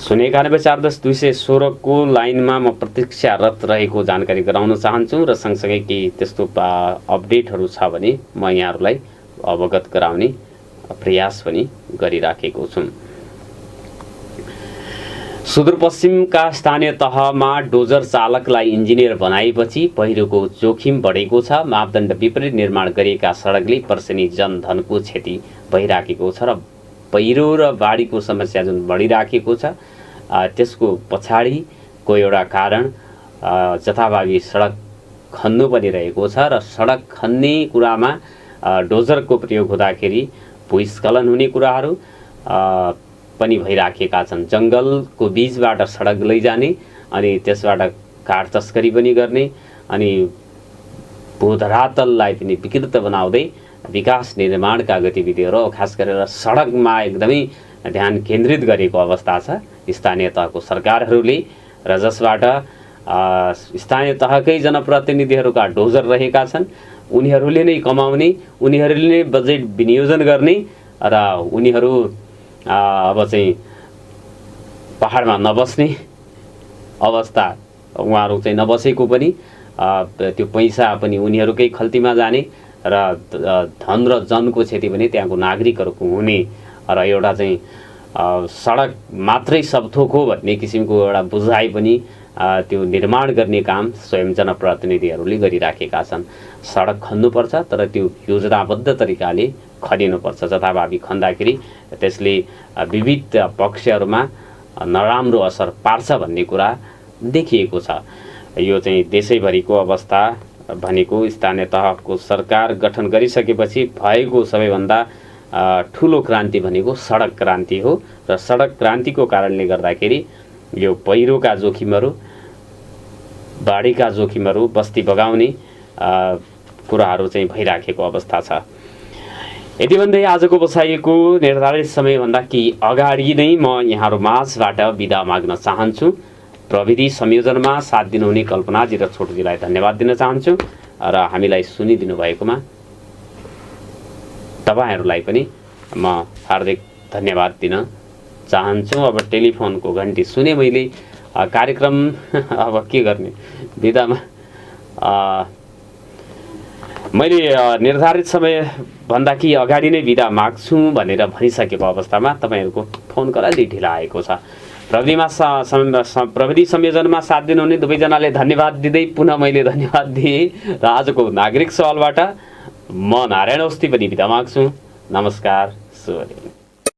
091410216 को लाइनमा म प्रतीक्षारत रहेको जानकारी गराउन चाहन्छु र सँगसँगै केही त्यस्तो अपडेटहरू छ भने म यहाँहरूलाई अवगत गराउने प्रयास पनि गरिराखेको छु। सुदूरपश्चिमका स्थानीय तहमा डोजर चालकलाई इन्जिनियर बनाएपछि पहिरोको जोखिम बढेको छ। मापदण्ड विपरीत निर्माण गरिएका सडकले वर्षेनी जनधनको क्षति भइराखेको छ र पहिरो र बाढीको समस्या जुन बढिराखेको छ त्यसको पछाडिको एउटा कारण जथाभावी सडक खन्नु पनि रहेको छ र सडक खन्ने कुरामा डोजरको प्रयोग हुँदाखेरि भूस्खलन हुने कुराहरू पनि भइराखेका छन्। जङ्गलको बीचबाट सडक लैजाने अनि त्यसबाट काठ तस्करी पनि गर्ने अनि भूधरातललाई पनि विकृत बनाउँदै विकास निर्माणका गतिविधिहरू खास गरेर सडकमा एकदमै ध्यान केन्द्रित गरेको अवस्था छ स्थानीय तहको सरकारहरूले र जसबाट स्थानीय तहकै जनप्रतिनिधिहरूका डोजर रहेका छन्। उनीहरूले नै कमाउने, उनीहरूले नै बजेट विनियोजन गर्ने र उनीहरू अब चाहिँ पहाडमा नबस्ने अवस्था, उहाँहरू चाहिँ नबसेको पनि त्यो पैसा पनि उनीहरूकै खल्तीमा जाने र धन र जनको क्षति पनि त्यहाँको नागरिकहरूको हुने र एउटा चाहिँ सडक मात्रै सबथोक हो भन्ने किसिमको एउटा बुझाइ पनि त्यो निर्माण गर्ने काम स्वयं जनप्रतिनिधिहरूले गरिराखेका छन्। सडक खन्नुपर्छ तर त्यो योजनाबद्ध तरिकाले खनिनुपर्छ। जथाभावी खन्दाखेरि त्यसले विविध पक्षहरूमा नराम्रो असर पार्छ भन्ने कुरा देखिएको छ। यो चाहिँ देशैभरिको अवस्था भनेको स्थानीय तहको सरकार गठन गरिसकेपछि भएको सबैभन्दा ठुलो क्रान्ति भनेको सडक क्रान्ति हो र सडक क्रान्तिको कारणले गर्दाखेरि यो पहिरोका जोखिमहरू, बाढीका जोखिमहरू, बस्ती बगाउने कुराहरू चाहिँ भइराखेको अवस्था छ। यति भन्दै आजको बसाइएको निर्धारित समयभन्दा केही अगाडि नै म यहाँहरू माझबाट बिदा माग्न चाहन्छु। प्रविधि संयोजनमा साथ दिनुहुने कल्पनाजी र छोटुजीलाई धन्यवाद दिन चाहन्छु र हामीलाई सुनिदिनु भएकोमा तपाईहरूलाई पनि म हार्दिक धन्यवाद दिन चाहन्छु। अब टेलिफोनको घन्टी सुने मैले कार्यक्रम अब के गर्ने बिदामा मैले निर्धारित समयभन्दा केही अगाडि नै बिदा माग्छु भनेर भनिसकेको अवस्थामा तपाईँहरूको फोन कल अलि ढिला आएको छ। प्रविधि संयोजनमा साथ दिनुहुने दुवैजनाले धन्यवाद दिँदै पुनः मैले धन्यवाद दिएँ र आजको नागरिक सवालबाट म नारायण अवस्थी पनि बिदा माग्छु। नमस्कार, शुभ दिन।